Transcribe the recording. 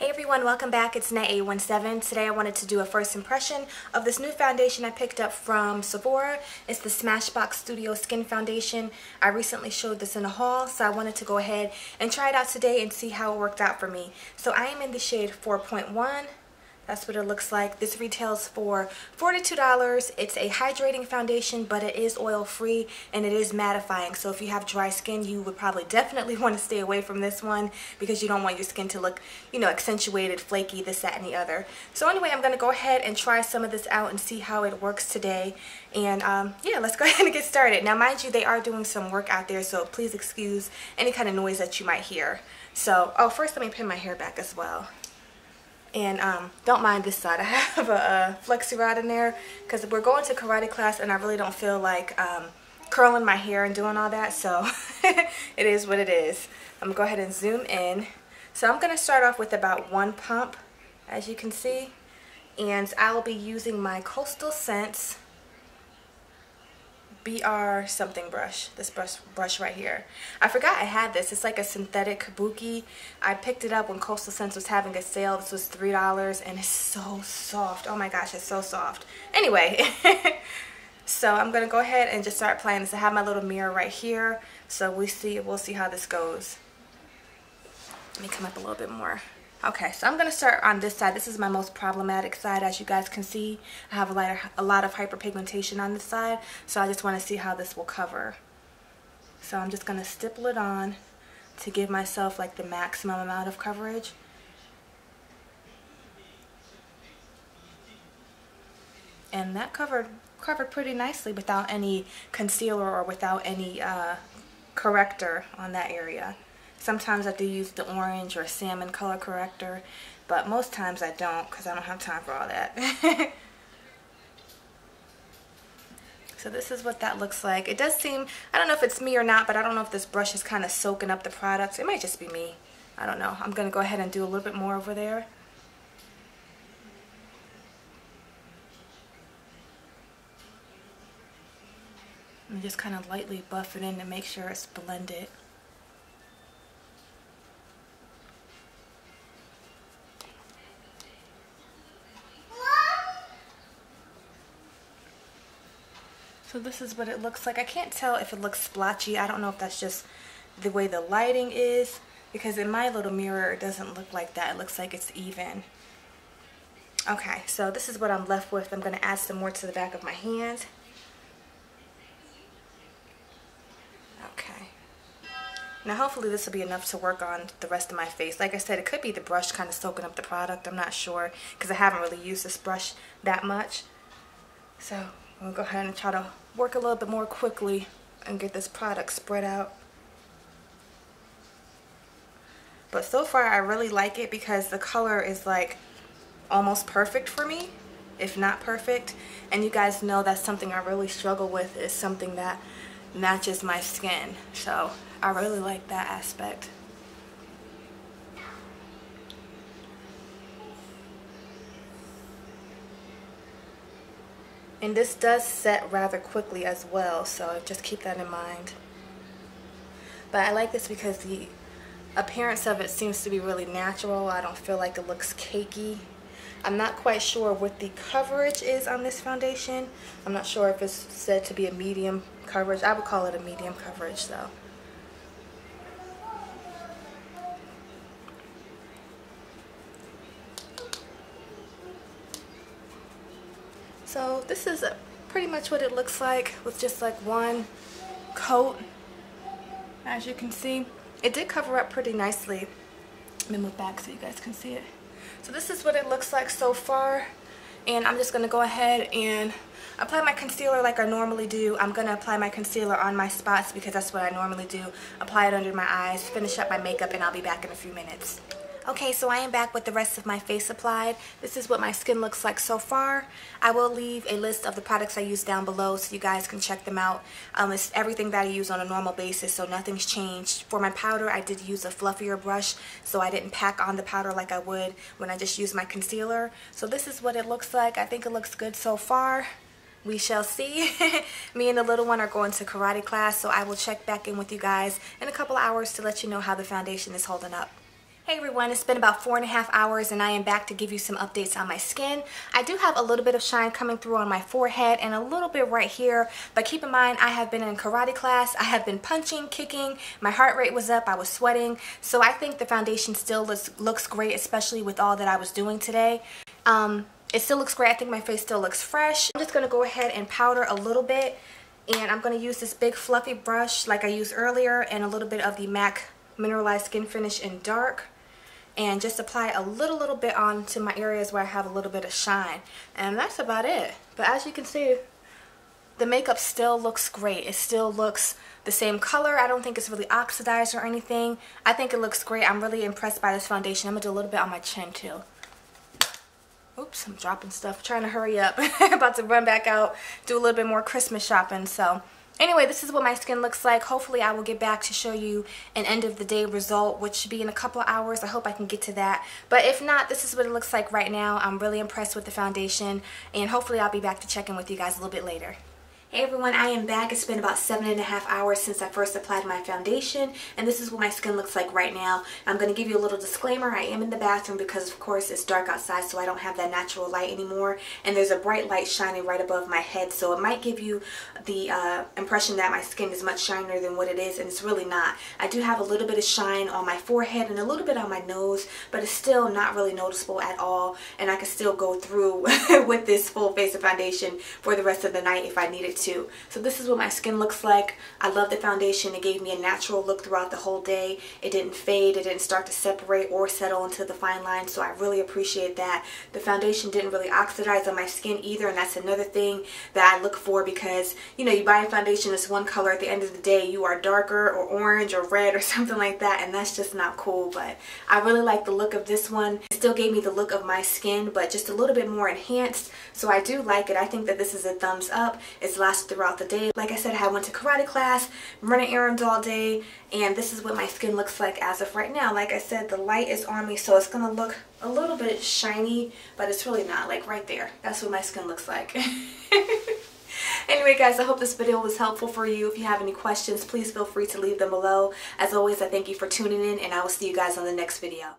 Hey everyone, welcome back. It's Nat817. Today I wanted to do a first impression of this new foundation I picked up from Sephora. It's the Smashbox Studio Skin Foundation. I recently showed this in a haul, so I wanted to go ahead and try it out today and see how it worked out for me. So I am in the shade 4.1. That's what it looks like. This retails for $42. It's a hydrating foundation, but it is oil-free and it is mattifying. So if you have dry skin, you would probably definitely want to stay away from this one because you don't want your skin to look, accentuated, flaky, this, that, and the other. So anyway, I'm going to go ahead and try some of this out and see how it works today. And yeah, let's go ahead and get started. Now, mind you, they are doing some work out there, so please excuse any kind of noise that you might hear. So, first let me pin my hair back as well. And don't mind this side. I have a flexi rod in there because we're going to karate class and I really don't feel like curling my hair and doing all that. So it is what it is. I'm going to go ahead and zoom in. So I'm going to start off with about one pump, as you can see. And I'll be using my Coastal Scents BR something brush, this brush right here. I forgot I had this. It's like a synthetic kabuki. I picked it up when Coastal Scents was having a sale. This was $3 and it's so soft. Oh my gosh, it's so soft. Anyway, so I'm gonna go ahead and just start applying this. I have my little mirror right here, so we'll see how this goes. Let me come up a little bit more. Okay, so I'm going to start on this side. This is my most problematic side, as you guys can see. I have a lot of hyperpigmentation on this side, so I just want to see how this will cover. So I'm just going to stipple it on to give myself like the maximum amount of coverage. And that covered pretty nicely without any concealer or without any corrector on that area. Sometimes I do use the orange or salmon color corrector, but most times I don't because I don't have time for all that. So this is what that looks like. It does seem, I don't know if it's me or not, but I don't know if this brush is kind of soaking up the products. It might just be me. I don't know. I'm going to go ahead and do a little bit more over there. And just kind of lightly buff it in to make sure it's blended. So this is what it looks like. I can't tell if it looks splotchy. I don't know if that's just the way the lighting is, because in my little mirror it doesn't look like that. It looks like it's even. Okay, so this is what I'm left with. I'm going to add some more to the back of my hand. Okay. Now hopefully this will be enough to work on the rest of my face. Like I said, it could be the brush kind of soaking up the product. I'm not sure because I haven't really used this brush that much. So I'm going to go ahead and try to work a little bit more quickly and get this product spread out. But so far I really like it because the color is like almost perfect for me, if not perfect. And you guys know that's something I really struggle with, is something that matches my skin. So I really like that aspect. And this does set rather quickly as well, so just keep that in mind. But I like this because the appearance of it seems to be really natural. I don't feel like it looks cakey. I'm not quite sure what the coverage is on this foundation. I'm not sure if it's said to be a medium coverage. I would call it a medium coverage though. So this is pretty much what it looks like with just like one coat. As you can see, it did cover up pretty nicely. Let me move back so you guys can see it. So this is what it looks like so far. And I'm just going to go ahead and apply my concealer like I normally do. I'm going to apply my concealer on my spots because that's what I normally do. Apply it under my eyes, finish up my makeup, and I'll be back in a few minutes. Okay, so I am back with the rest of my face applied. This is what my skin looks like so far. I will leave a list of the products I use down below so you guys can check them out. It's everything that I use on a normal basis, so nothing's changed. For my powder, I did use a fluffier brush, so I didn't pack on the powder like I would when I just used my concealer. So this is what it looks like. I think it looks good so far. We shall see. Me and the little one are going to karate class, so I will check back in with you guys in a couple hours to let you know how the foundation is holding up. Hey everyone, it's been about 4.5 hours and I am back to give you some updates on my skin. I do have a little bit of shine coming through on my forehead and a little bit right here, but keep in mind I have been in karate class, I have been punching, kicking, my heart rate was up, I was sweating, so I think the foundation still looks great, especially with all that I was doing today. It still looks great. I think my face still looks fresh. I'm just going to go ahead and powder a little bit, and I'm going to use this big fluffy brush like I used earlier and a little bit of the MAC Mineralize Skinfinish in dark, and just apply a little bit onto my areas where I have a little bit of shine, and that's about it. But as you can see, the makeup still looks great. It still looks the same color. I don't think it's really oxidized or anything. I think it looks great. I'm really impressed by this foundation. I'm gonna do a little bit on my chin too. Oops, I'm dropping stuff, trying to hurry up. About to run back out, do a little bit more Christmas shopping. So anyway, this is what my skin looks like. Hopefully I will get back to show you an end of the day result, which should be in a couple of hours. I hope I can get to that. But if not, this is what it looks like right now. I'm really impressed with the foundation, and hopefully I'll be back to check in with you guys a little bit later. Hey everyone, I am back. It's been about 7.5 hours since I first applied my foundation, and this is what my skin looks like right now. I'm going to give you a little disclaimer. I am in the bathroom because of course it's dark outside, so I don't have that natural light anymore, and there's a bright light shining right above my head, so it might give you the impression that my skin is much shinier than what it is, and it's really not. I do have a little bit of shine on my forehead and a little bit on my nose, but it's still not really noticeable at all, and I can still go through with this full face of foundation for the rest of the night if I needed to. So this is what my skin looks like. I love the foundation. It gave me a natural look throughout the whole day. It didn't fade. It didn't start to separate or settle into the fine line, so I really appreciate that. The foundation didn't really oxidize on my skin either, and that's another thing that I look for, because you know, you buy a foundation that's one color, at the end of the day you are darker or orange or red or something like that, and that's just not cool. But I really like the look of this one. It still gave me the look of my skin, but just a little bit more enhanced, so I do like it. I think that this is a thumbs up. It's lasted throughout the day. Like I said, I went to karate class, running errands all day, and this is what my skin looks like as of right now. Like I said, the light is on me, so it's gonna look a little bit shiny, but it's really not. Like right there, that's what my skin looks like. Anyway guys, I hope this video was helpful for you. If you have any questions, please feel free to leave them below. As always, I thank you for tuning in, and I will see you guys on the next video.